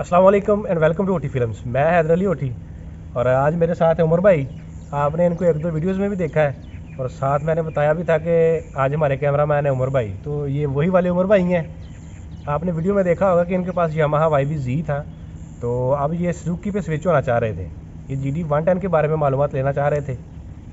अस्सलाम वालेकुम and welcome to OT films. मैं हैदर अली ओटी और आज मेरे साथ है उमर भाई। आपने इनको एक दो वीडियोस में भी देखा है और साथ मैंने बताया भी था कि आज हमारे कैमरामैन है उमर भाई, तो ये वही वाले उमर भाई हैं। आपने वीडियो में देखा होगा कि इनके पास यामाहा YB-Z था, तो अब ये सुजुकी पे स्विच होना चाह रहे थे। ये GD110 के बारे में मालूमात लेना चाह रहे थे।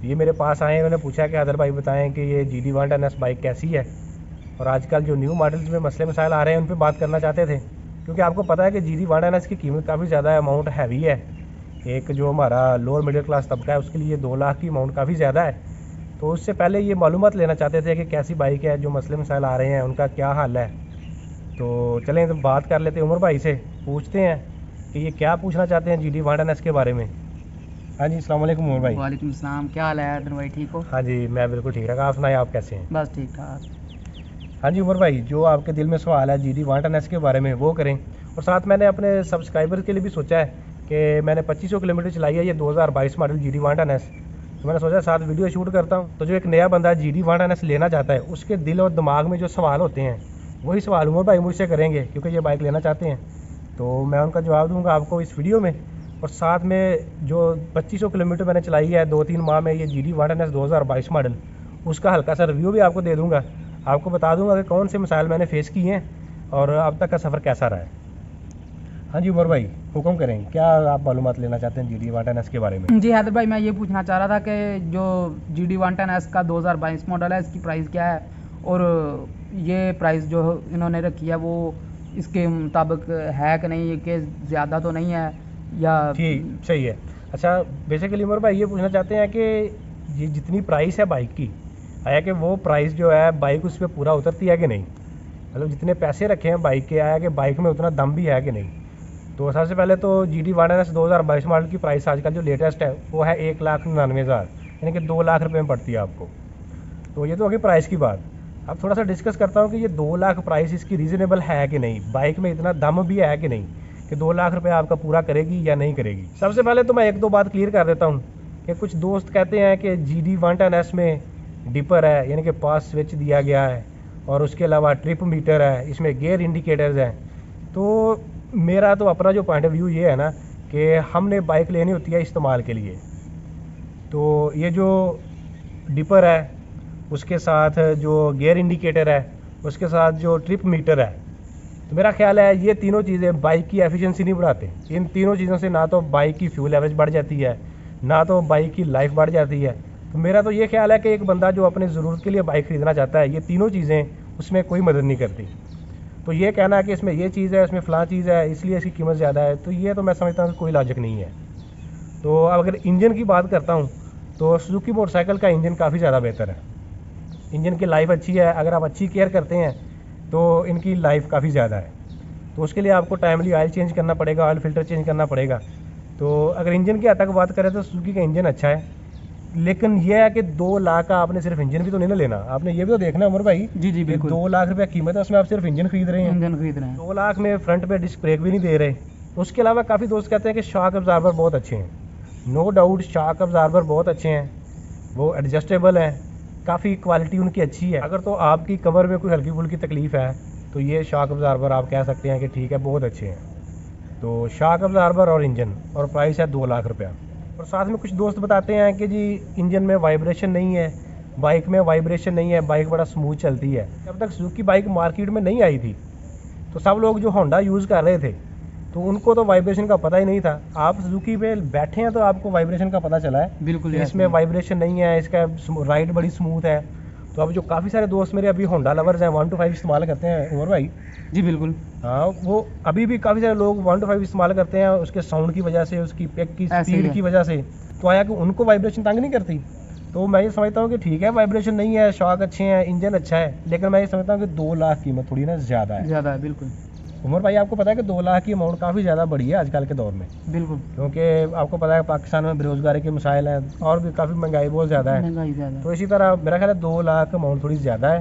ये मेरे पास आए, उन्होंने पूछा कि हैदर भाई बताएं कि ये GD110S बाइक कैसी है और आजकल जो न्यू मॉडल्स में मसले मसाइल आ रहे हैं उन पर बात करना चाहते थे, क्योंकि आपको पता है कि GD110S की कीमत काफ़ी ज़्यादा अमाउंट हैवी है। एक जो हमारा लोअर मिडिल क्लास तबका है उसके लिए 2 लाख की अमाउंट काफ़ी ज़्यादा है। तो उससे पहले ये मालूमात लेना चाहते थे कि कैसी बाइक है, जो मसले मसाइल आ रहे हैं उनका क्या हाल है। तो चलें तो बात कर लेते हैं उमर भाई से, पूछते हैं कि ये क्या पूछना चाहते हैं GD110S के बारे में। हाँ जी, अस्सलाम वालेकुम उमर भाई। वालेकुम सलाम, क्या हाल है हैदर भाई, ठीक हो? हाँ जी, मैं बिल्कुल ठीक ठाक। आप सुनाएं, आप कैसे हैं? बस ठीक ठाक। हाँ जी उमर भाई, जो आपके दिल में सवाल है GD110S के बारे में वो करें। और साथ मैंने अपने सब्सक्राइबर्स के लिए भी सोचा है कि मैंने 2500 किलोमीटर चलाई है ये 2022 मॉडल GD110S, तो मैंने सोचा साथ वीडियो शूट करता हूँ। तो जो एक नया बंदा GD110S लेना चाहता है उसके दिल और दिमाग में जो सवाल होते हैं वही सवाल उमर भाई मुझसे करेंगे, क्योंकि ये बाइक लेना चाहते हैं। तो मैं उनका जवाब दूंगा आपको इस वीडियो में। और साथ में जो 2500 किलोमीटर मैंने चलाई है 2-3 माह में ये GD110S 2022 मॉडल, उसका हल्का सा रिव्यू भी आपको दे दूंगा। आपको बता दूंगा कि कौन से मसाइल मैंने फेस किए हैं और अब तक का सफ़र कैसा रहा है। हाँ जी उमर भाई, हुक्म करें, क्या आप मालूमात लेना चाहते हैं GD110S के बारे में? जी हैदर भाई, मैं ये पूछना चाह रहा था कि जो GD110S का 2022 मॉडल है इसकी प्राइस क्या है, और ये प्राइस जो इन्होंने रखी है वो इसके मुताबिक है कि नहीं, कि ज़्यादा तो नहीं है या? ठीक, सही है। अच्छा, बेसिकली उमर भाई ये पूछना चाहते हैं कि ये जितनी प्राइस है बाइक की, आया कि वो प्राइस जो है बाइक उस पर पूरा उतरती है कि नहीं, मतलब जितने पैसे रखे हैं बाइक के, आया कि बाइक में उतना दम भी है कि नहीं। तो सबसे पहले तो GD110S 2022 मॉडल की प्राइस आजकल जो लेटेस्ट है वो है 1,99,000, यानी कि 2 लाख रुपये में पड़ती है आपको। तो ये तो होगी प्राइस की बात। अब थोड़ा सा डिस्कस करता हूँ कि ये 2 लाख प्राइस इसकी रीज़नेबल है कि नहीं, बाइक में इतना दम भी है कि नहीं कि 2 लाख रुपये आपका पूरा करेगी या नहीं करेगी। सबसे पहले तो मैं एक दो बात क्लियर कर देता हूँ कि कुछ दोस्त कहते हैं कि GD110S में डिपर है, यानी कि पास स्विच दिया गया है, और उसके अलावा ट्रिप मीटर है, इसमें गियर इंडिकेटर्स हैं। तो मेरा तो अपना जो पॉइंट ऑफ व्यू ये है ना कि हमने बाइक लेनी होती है इस्तेमाल के लिए। तो ये जो डिपर है, उसके साथ जो गियर इंडिकेटर है, उसके साथ जो ट्रिप मीटर है, तो मेरा ख्याल है ये तीनों चीज़ें बाइक की एफिशिएंसी नहीं बढ़ाते। इन तीनों चीज़ों से ना तो बाइक की फ्यूल एवरेज बढ़ जाती है, ना तो बाइक की लाइफ बढ़ जाती है। तो मेरा तो ये ख्याल है कि एक बंदा जो अपने ज़रूरत के लिए बाइक ख़रीदना चाहता है, ये तीनों चीज़ें उसमें कोई मदद नहीं करती। तो ये कहना है कि इसमें ये चीज़ है, इसमें फ़लाँ चीज़ है, इसलिए इसकी कीमत ज़्यादा है, तो ये तो मैं समझता हूँ कि कोई लॉजिक नहीं है। तो अब अगर इंजन की बात करता हूँ तो सुजुकी मोटरसाइकिल का इंजन काफ़ी ज़्यादा बेहतर है। इंजन की लाइफ अच्छी है, अगर आप अच्छी केयर करते हैं तो इनकी लाइफ काफ़ी ज़्यादा है। तो उसके लिए आपको टाइमली ऑयल चेंज करना पड़ेगा, ऑयल फिल्टर चेंज करना पड़ेगा। तो अगर इंजन की हद तक बात करें तो सुजुकी का इंजन अच्छा है, लेकिन यह है कि 2 लाख का आपने सिर्फ इंजन भी तो नहीं ना लेना, आपने ये भी तो देखना उमर भाई। जी जी बिल्कुल। 2 लाख रुपये कीमत है, उसमें आप सिर्फ इंजन खरीद रहे हैं। इंजन खरीद रहे हैं। 2 लाख में फ्रंट पे डिस्क ब्रेक भी नहीं दे रहे। उसके अलावा काफ़ी दोस्त कहते हैं कि शॉक अब्जार्बर बहुत अच्छे हैं। नो डाउट शॉक अब्जार्बर बहुत अच्छे हैं, वो एडजस्टेबल हैं, काफ़ी क्वालिटी उनकी अच्छी है। अगर तो आपकी कमर में कोई हल्की फुल्की तकलीफ़ है तो ये शॉक अब्जार्बर आप कह सकते हैं कि ठीक है, बहुत अच्छे हैं। तो शॉक अब्जार्बर और इंजन, और प्राइस है 2 लाख रुपया। और साथ में कुछ दोस्त बताते हैं कि जी इंजन में वाइब्रेशन नहीं है, बाइक में वाइब्रेशन नहीं है, बाइक बड़ा स्मूथ चलती है। जब तक सुजुकी बाइक मार्केट में नहीं आई थी तो सब लोग जो होंडा यूज़ कर रहे थे तो उनको तो वाइब्रेशन का पता ही नहीं था। आप सुजुकी पे बैठे हैं तो आपको वाइब्रेशन का पता चला है। बिल्कुल, इसमें वाइब्रेशन नहीं है, इसका राइड बड़ी स्मूथ है। तो अब जो काफ़ी सारे दोस्त मेरे अभी होंडा लवर्स हैं 125 इस्तेमाल करते हैं उमर भाई। जी बिल्कुल। हाँ, वो अभी भी काफ़ी सारे लोग 125 इस्तेमाल करते हैं उसके साउंड की वजह से, उसकी पेक की ऐसे ही स्पीड है। की वजह से। तो आया कि उनको वाइब्रेशन तंग नहीं करती। तो मैं ये समझता हूँ कि ठीक है, वाइब्रेशन नहीं है, शॉक अच्छे हैं, इंजन अच्छा है, लेकिन मैं ये समझता हूँ कि 2 लाख कीमत थोड़ी ना ज़्यादा है। ज़्यादा है बिल्कुल। उमर भाई, आपको पता है कि 2 लाख की अमाउंट काफ़ी ज़्यादा बढ़ी है आजकल के दौर में, बिल्कुल क्योंकि आपको पता है पाकिस्तान में बेरोज़गारी के मसाइल हैं और भी काफ़ी महंगाई बहुत ज़्यादा है। महंगाई ज़्यादा है। तो इसी तरह मेरा ख्याल है 2 लाख अमाउंट थोड़ी ज़्यादा है।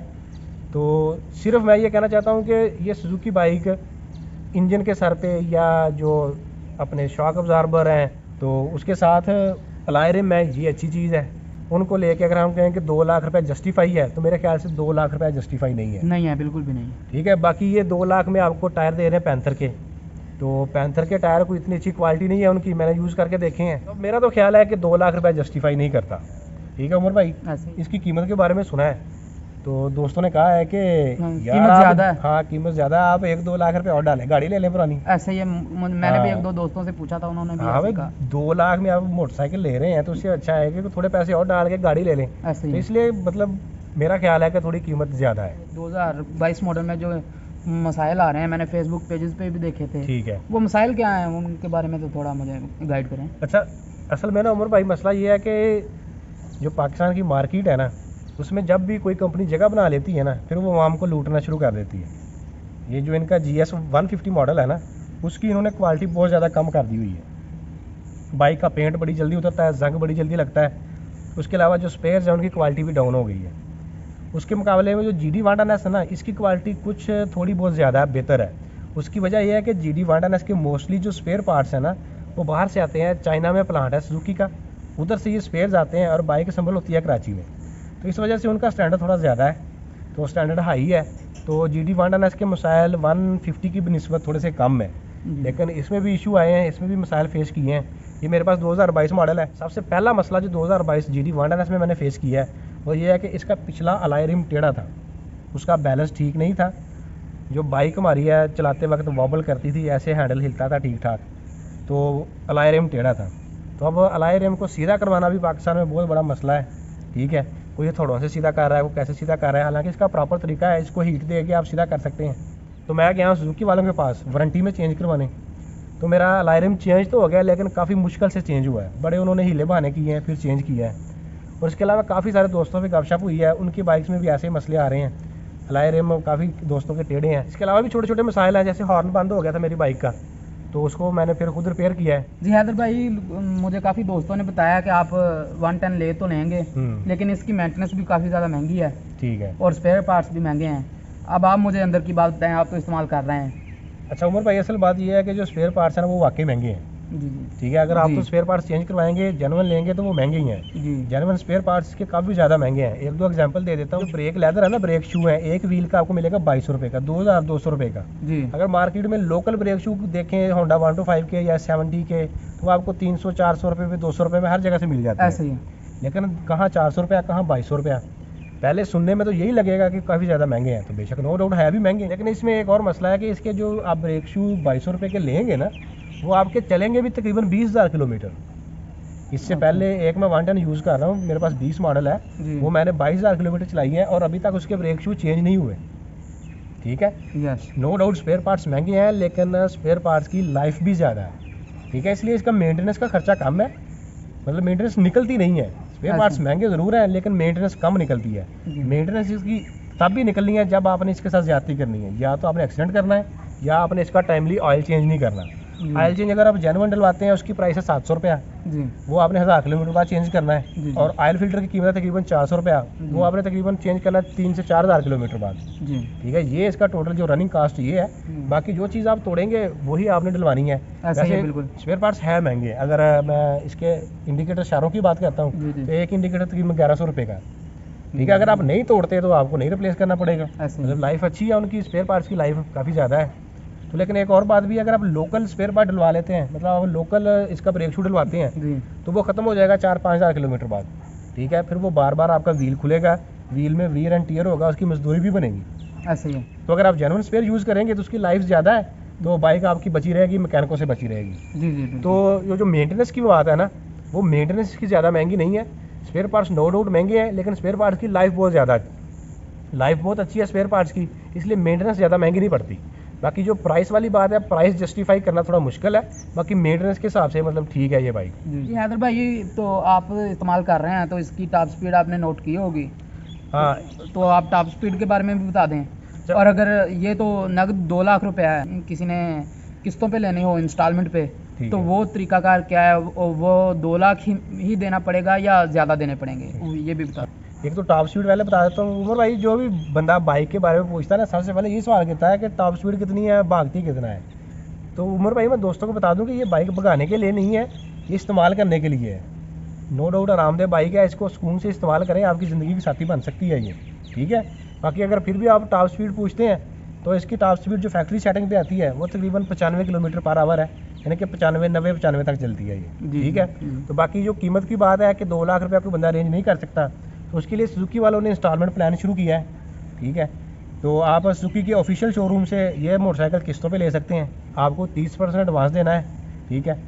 तो सिर्फ मैं ये कहना चाहता हूँ कि ये सुजुकी बाइक इंजन के सर पे या जो अपने शॉक अब्जार्बर हैं तो उसके साथ अलॉय रिम है, ये अच्छी चीज़ है। उनको लेके अगर हम कहें कि 2 लाख रुपए जस्टिफाई है तो मेरे ख्याल से 2 लाख रुपए जस्टिफाई नहीं है। नहीं है, बिल्कुल भी नहीं। ठीक है, बाकी ये 2 लाख में आपको टायर दे रहे हैं पैंथर के, तो पैंथर के टायर कोई इतनी अच्छी क्वालिटी नहीं है उनकी, मैंने यूज़ करके देखे हैं। तो मेरा तो ख्याल है कि 2 लाख रुपए जस्टिफाई नहीं करता। ठीक है उमर भाई, ऐसे इसकी कीमत के बारे में सुना है तो दोस्तों ने कहा है कि यार कीमत ज़्यादा है। हाँ कीमत ज़्यादा है, आप 1-2 लाख रुपए और डालें, गाड़ी ले लें पुरानी। ऐसे ही मैंने भी हाँ। 1-2 दोस्तों से पूछा था, उन्होंने भी हाँ ऐसे भाई, कहा। 2 लाख में आप मोटरसाइकिल ले रहे हैं तो उससे अच्छा है कि थोड़े पैसे और डाल के गाड़ी ले लें। ऐसे तो ही इसलिए मतलब मेरा ख्याल है कि थोड़ी कीमत ज़्यादा है। 2022 मॉडल में जो मसाइल आ रहे हैं, मैंने फेसबुक पेजेस पे भी देखे थे। ठीक है। वो मसाइल क्या हैं, उनके बारे में तो थोड़ा मुझे गाइड करें। अच्छा, असल में ना उमर भाई मसला ये है कि जो पाकिस्तान की मार्केट है ना, उसमें जब भी कोई कंपनी जगह बना लेती है ना, फिर वो आवाम को लूटना शुरू कर देती है। ये जो इनका GS 150 मॉडल है ना, उसकी इन्होंने क्वालिटी बहुत ज़्यादा कम कर दी हुई है। बाइक का पेंट बड़ी जल्दी उतरता है, जंग बड़ी जल्दी लगता है। उसके अलावा जो स्पेयर्स हैं उनकी क्वालिटी भी डाउन हो गई है। उसके मुकाबले में जो GD 110 है ना, इसकी क्वालिटी कुछ थोड़ी बहुत ज़्यादा बेहतर है। उसकी वजह यह है कि GD 110 के मोस्टली जो स्पेयर पार्ट्स हैं ना, वो बाहर से आते हैं। चाइना में प्लांट है सुजुकी का, उधर से ये स्पेयर्स आते हैं और बाइक असम्बल होती है कराची में। तो इस वजह से उनका स्टैंडर्ड थोड़ा ज़्यादा है, तो स्टैंडर्ड हाई है। तो GD 110 के मसाइल 150 की निस्बत थोड़े से कम है, लेकिन इसमें भी इशू आए हैं, इसमें भी मसाइल फेस किए हैं। ये मेरे पास 2022 मॉडल है। सबसे पहला मसला जो 2022 GD 110 में मैंने फेस किया है वो ये है कि इसका पिछला अलाई रिम टेढ़ा था, उसका बैलेंस ठीक नहीं था। जो बाइक हमारी है चलाते वक्त वॉबल करती थी, ऐसे हैंडल हिलता था ठीक ठाक, तो अलाई रिम टेढ़ा था। तो अब अलाई रिम को सीधा करवाना भी पाकिस्तान में बहुत बड़ा मसला है। ठीक है, कोई थोड़ों से सीधा कर रहा है, वो कैसे सीधा कर रहा है, हालांकि इसका प्रॉपर तरीका है, इसको हीट दे के आप सीधा कर सकते हैं। तो मैं गया सुजुकी वालों के पास वारंटी में चेंज करवाने, तो मेरा अलाई रिम चेंज तो हो गया, लेकिन काफ़ी मुश्किल से चेंज हुआ है। बड़े उन्होंने हीले बहाने किए हैं, फिर चेंज किया है। और इसके अलावा काफ़ी सारे दोस्तों से गपशप हुई है, उनकी बाइक्स में भी ऐसे मसले आ रहे हैं, अलाई रिम काफ़ी दोस्तों के टेढ़े हैं। इसके अलावा भी छोटे छोटे मसाइल हैं, जैसे हॉर्न बंद हो गया था मेरी बाइक का, तो उसको मैंने फिर खुद रिपेयर किया है। जी हैदर भाई, मुझे काफ़ी दोस्तों ने बताया कि आप 110 ले तो लेंगे, लेकिन इसकी मेंटेनेंस भी काफ़ी ज़्यादा महंगी है। ठीक है। और स्पेयर पार्ट्स भी महंगे हैं। अब आप मुझे अंदर की बात बताएं, आप तो इस्तेमाल कर रहे हैं। अच्छा उमर भाई, असल बात यह है कि जो स्पेयर पार्ट्स हैं ना वो वाकई महंगे हैं। जी जी ठीक है, अगर आप जी। तो स्पेयर पार्ट्स चेंज करवाएंगे जेन्युइन लेंगे तो वो महंगे ही हैं। जी जेन्युइन स्पेयर पार्ट्स के काफ़ी ज़्यादा महंगे हैं। 1-2 एग्जांपल दे देता हूँ। जो ब्रेक लेदर है ना, ब्रेक शू है, एक व्हील का आपको मिलेगा 2200 रुपये का, 2200 रुपये का। जी अगर मार्केट में लोकल ब्रेक शू देखें होंडा 125 के या 70 के, तो आपको 300-400 रुपये में, 200 रुपये में हर जगह से मिल जाता है। ऐसे ही। लेकिन कहाँ 400 रुपया, कहाँ 2200 रुपया। पहले सुनने में तो यही लगेगा कि काफ़ी ज़्यादा महंगे हैं, तो बेशक नो डाउट है भी महंगे, लेकिन इसमें एक और मसला है कि इसके जो आप ब्रेक शू 2200 रुपये के लेंगे ना, वो आपके चलेंगे भी तकरीबन 20,000 किलोमीटर। इससे पहले एक मैं 110 यूज़ कर रहा हूँ, मेरे पास 20 मॉडल है, जी। वो मैंने 22,000 किलोमीटर चलाई है और अभी तक उसके ब्रेक शू चेंज नहीं हुए। ठीक है, yes. No doubt spare parts महंगे हैं, लेकिन स्पेयर पार्ट्स की लाइफ भी ज़्यादा है। ठीक है, इसलिए इसका मेंटेनेंस का खर्चा कम है, मतलब मेंटेनेंस निकलती नहीं है। स्पेयर पार्ट्स महंगे ज़रूर हैं, लेकिन मेंटेनेंस कम निकलती है। जी। मेंटेनेंस इसकी तब भी निकलनी है जब आपने इसके साथ ज़्यादती करनी है, या तो आपने एक्सीडेंट करना है या आपने इसका टाइमली ऑयल चेंज नहीं करना। जी। ऑयल चेंज अगर आप जेन्युइन डलवाते हैं उसकी प्राइस है 700 रुपया, जी वो आपने 1000 किलोमीटर बाद चेंज करना है। जी। और ऑयल फिल्टर की कीमत है तकरीबन 400 रुपया, जी। वो आपने तकरीबन चेंज करना है 3 से 4,000 किलोमीटर बाद। जी। ठीक है, ये इसका टोटल जो रनिंग कास्ट ये है। बाकी जो चीज़ आप तोड़ेंगे वही आपने डलवानी है। ऐसा ही है, बिल्कुल। स्पेयर पार्ट्स है महंगे। अगर मैं इसके इंडिकेटर शारों की बात करता जी, हूँ जी। तो एक इंडिकेटर तकरीबन 1100 रुपये का। ठीक है, अगर आप नहीं तोड़ते तो आपको नहीं रिप्लेस करना पड़ेगा। ऐसे ही। मतलब लाइफ अच्छी है उनकी, स्पेयर पार्ट्स की लाइफ काफ़ी ज़्यादा है। तो लेकिन एक और बात भी, अगर आप लोकल स्पेयर पार्ट डलवा लेते हैं, मतलब आप लोकल इसका ब्रेक शू डलवाते हैं, जी तो वो ख़त्म हो जाएगा 4-5 हज़ार किलोमीटर बाद। ठीक है, फिर वो बार बार आपका व्हील खुलेगा, व्हील में वीयर एंड टीयर होगा, उसकी मजदूरी भी बनेगी। ऐसे ही है। तो अगर आप जेन्युइन स्पेयर यूज़ करेंगे तो उसकी लाइफ ज़्यादा है, तो बाइक आपकी बची रहेगी, मैकेनिकों से बची रहेगी। जी जी तो ये जो मेंटेनेंस की बात है ना, वो मेंटेनेंस की ज़्यादा महंगी नहीं है। स्पेयर पार्ट्स नो डाउट महंगे हैं, लेकिन स्पेयर पार्ट्स की लाइफ बहुत ज़्यादा है, लाइफ बहुत अच्छी है स्पेयर पार्ट्स की, इसलिए मेंटेनेंस ज़्यादा महंगी नहीं पड़ती। बाकी जो प्राइस वाली बात है, प्राइस जस्टिफाई करना थोड़ा मुश्किल है, बाकी मेंटेनेंस के हिसाब से मतलब ठीक है ये बाइक। जी हैदर भाई, ये तो आप इस्तेमाल कर रहे हैं, तो इसकी टॉप स्पीड आपने नोट की होगी। हाँ, तो आप टॉप स्पीड के बारे में भी बता दें। और अगर ये तो नगद 2 लाख रुपए है, किसी ने किस्तों पे लेनी हो, इंस्टॉलमेंट पे, ठीक तो है। वो तरीकाकार क्या है? वो 2 लाख ही देना पड़ेगा या ज़्यादा देने पड़ेंगे, ये भी बता। एक तो टॉप स्पीड पहले बता देता हूँ उमर भाई। जो भी बंदा बाइक के बारे में पूछता है ना, सबसे पहले ये सवाल करता है कि टॉप स्पीड कितनी है, भागती कितना है। तो उमर भाई मैं दोस्तों को बता दूं कि ये बाइक भगाने के लिए नहीं है, ये इस्तेमाल करने के लिए है। नो डाउट आरामदेह बाइक है, इसको सुकून से इस्तेमाल करें, आपकी ज़िंदगी की साथी बन सकती है ये। ठीक है, बाकी अगर फिर भी आप टॉप स्पीड पूछते हैं तो इसकी टॉप स्पीड जो फैक्ट्री सेटिंग पे आती है वो तकरीबन 95 किलोमीटर पर आवर है, यानी कि 95 तक चलती है ये। ठीक है। तो बाकी जो कीमत की बात है कि 2 लाख रुपये आपको बंदा अरेंज नहीं कर सकता, तो उसके लिए सुजुकी वालों ने इंस्टॉलमेंट प्लान शुरू किया है। ठीक है। तो आप सुजुकी के ऑफिशियल शोरूम से ये मोटरसाइकिल किस्तों पे ले सकते हैं। आपको 30% एडवांस देना है। ठीक है।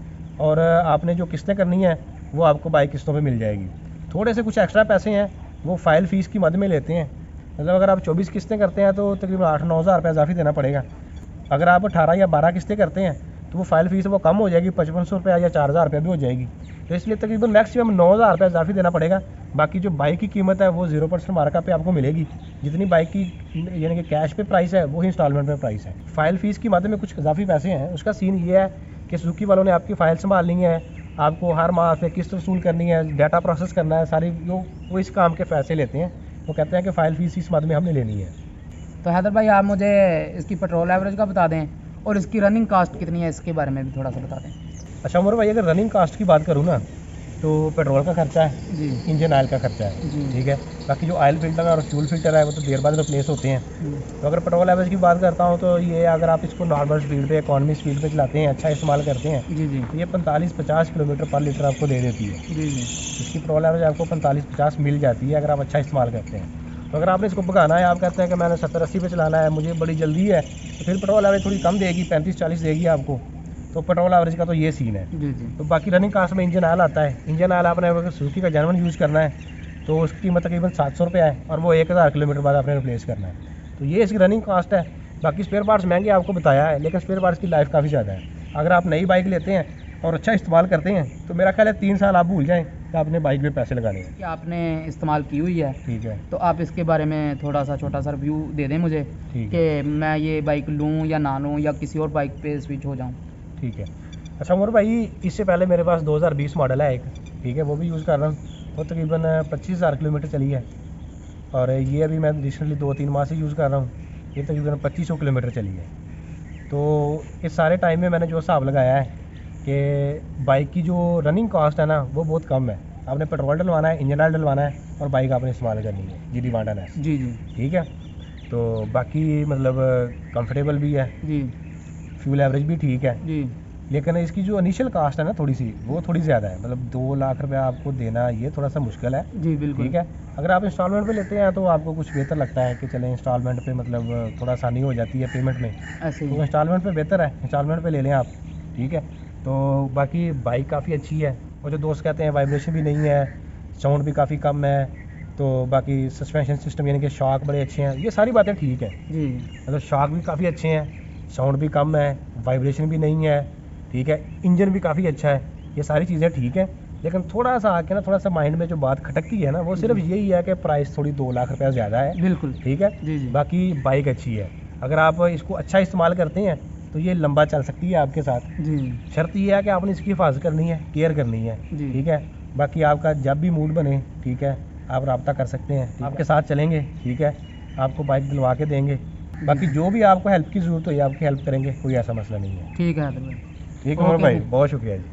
और आपने जो किस्तें करनी है वो आपको बाइक किस्तों पे मिल जाएगी। थोड़े से कुछ एक्स्ट्रा पैसे हैं वो फाइल फ़ीस की मद में लेते हैं। मतलब अगर आप 24 किस्तें करते हैं तो तकरीबन 8-9 हज़ार रुपये इजाफी देना पड़ेगा। अगर आप 18 या 12 किस्तें करते हैं तो वो फाइल फ़ीस वो कम हो जाएगी, 5500 रुपये या 4000 रुपये भी हो जाएगी। तो इसलिए तकरीबन मैक्सिमम 9000 रुपये इजाफी देना पड़ेगा। बाकी जो बाइक की कीमत है वो 0% मार्कअप पे आपको मिलेगी। जितनी बाइक की यानी कि कैश पे प्राइस है वही इंस्टॉलमेंट पे प्राइस है। फाइल फ़ीस की मद में कुछ इजाफी पैसे हैं। उसका सीन ये है कि सुजुकी वालों ने आपकी फ़ाइल संभालनी है, आपको हर माह से किस्त वसूल करनी है, डाटा प्रोसेस करना है, सारी वो इस काम के पैसे लेते हैं। वो कहते हैं कि फ़ाइल फ़ीस इस मद में हमने लेनी है। तो हैदर भाई आप मुझे इसकी पेट्रोल एवरेज का बता दें और इसकी रनिंग कास्ट कितनी है, इसके बारे में भी थोड़ा सा बता दें। अच्छा उमर भाई, अगर रनिंग कास्ट की बात करूँ ना तो पेट्रोल का खर्चा है जी इंजन ऑयल का खर्चा है। जी ठीक है। बाकी जो ऑयल फिल्टर और फ्यूल फिल्टर है वो तो देर बाद रिप्लेस होते हैं। तो अगर पेट्रोल एवरेज की बात करता हूँ तो ये अगर आप इसको नॉर्मल स्पीड पे इकॉनमी स्पीड पे चलाते हैं, अच्छा इस्तेमाल करते हैं, जी जी तो ये 45-50 किलोमीटर पर लीटर आपको दे देती है। जी जी इसकी पेट्रोल एवरेज आपको 45-50 मिल जाती है अगर आप अच्छा इस्तेमाल करते हैं। तो अगर आपने इसको भगाना है, आप कहते हैं कि मैंने 70-80 पे चलाना है, मुझे बड़ी जल्दी है, तो फिर पेट्रोल एवरेज थोड़ी कम देगी, 35-40 देगी आपको। तो पेट्रोल एवरेज का तो ये सीन है। जी जी तो बाकी रनिंग कास्ट में इंजन ऑयल आता है। इंजन ऑयल आपने अगर सुजुकी का जेन्युइन यूज़ करना है तो उसकी कीमत तकरीबन 700 रुपये है और वो 1000 किलोमीटर बाद आपने रिप्लेस करना है। तो ये इसकी रनिंग कास्ट है। बाकी स्पेयर पार्ट्स महंगे आपको बताया है, लेकिन स्पेयर पार्ट्स की लाइफ काफ़ी ज़्यादा है। अगर आप नई बाइक लेते हैं और अच्छा इस्तेमाल करते हैं तो मेरा ख्याल है 3 साल आप भूल जाएँ कि आपने बाइक में पैसे लगाने हैं। कि आपने इस्तेमाल की हुई है, ठीक है। तो आप इसके बारे में थोड़ा सा छोटा सा रिव्यू दे दें मुझे ठीक है। कि मैं ये बाइक लूँ या ना लूँ या किसी और बाइक पे स्विच हो जाऊँ। ठीक है। अच्छा उमर भाई, इससे पहले मेरे पास 2020 मॉडल है एक। ठीक है। वो भी यूज़ कर रहा हूँ, वो तकरीबन 25,000 किलोमीटर चली है। और ये अभी मैं रिसेंटली 2-3 माह से यूज़ कर रहा हूँ, ये तकरीबन 2500 किलोमीटर चली है। तो इस सारे टाइम में मैंने जो हिसाब लगाया है कि बाइक की जो रनिंग कॉस्ट है ना वो बहुत कम है। आपने पेट्रोल डलवाना है, इंजन ऑयल डलवाना है और बाइक आपने इस्तेमाल करनी है GD 110S। जी जी ठीक है। तो बाकी मतलब कंफर्टेबल भी है, जी फ्यूल एवरेज भी ठीक है, जी लेकिन इसकी जो इनिशियल कास्ट है ना थोड़ी सी वो थोड़ी ज़्यादा है। मतलब 2 लाख रुपये आपको देना ये थोड़ा सा मुश्किल है। जी बिल्कुल। ठीक है। अगर आप इंस्टॉलमेंट पे लेते हैं तो आपको कुछ बेहतर लगता है कि चलें इंस्टॉलमेंट पे, मतलब थोड़ा आसानी हो जाती है पेमेंट में, ऐसे तो ही इंस्टॉलमेंट पे बेहतर है, इंस्टॉलमेंट पे ले लें आप। ठीक है। तो बाकी बाइक काफ़ी अच्छी है। और जो दोस्त कहते हैं वाइब्रेशन भी नहीं है, साउंड भी काफ़ी कम है, तो बाकी सस्पेंशन सिस्टम यानी कि शॉक बड़े अच्छे हैं, ये सारी बातें ठीक है। जी मतलब शॉक भी काफ़ी अच्छे हैं, साउंड भी कम है, वाइब्रेशन भी नहीं है। ठीक है। इंजन भी काफ़ी अच्छा है, ये सारी चीज़ें ठीक है। लेकिन थोड़ा सा आके ना थोड़ा सा माइंड में जो बात खटकती है ना वो सिर्फ यही है कि प्राइस थोड़ी 2 लाख रुपये ज़्यादा है। बिल्कुल। ठीक है। जी जी बाकी बाइक अच्छी है, अगर आप इसको अच्छा इस्तेमाल करते हैं तो ये लंबा चल सकती है आपके साथ। जी शर्त ये है कि आपने इसकी हिफाजत करनी है, केयर करनी है। जी ठीक है। बाकी आपका जब भी मूड बने, ठीक है, आप रब्ता कर सकते हैं, आपके साथ चलेंगे। ठीक है। आपको बाइक दिलवा के देंगे। बाकी जो भी आपको हेल्प की ज़रूरत हो ये आपकी हेल्प करेंगे, कोई ऐसा मसला नहीं है। ठीक है हैदर भाई। ठीक है उमर ओके भाई, जी। बहुत शुक्रिया जी।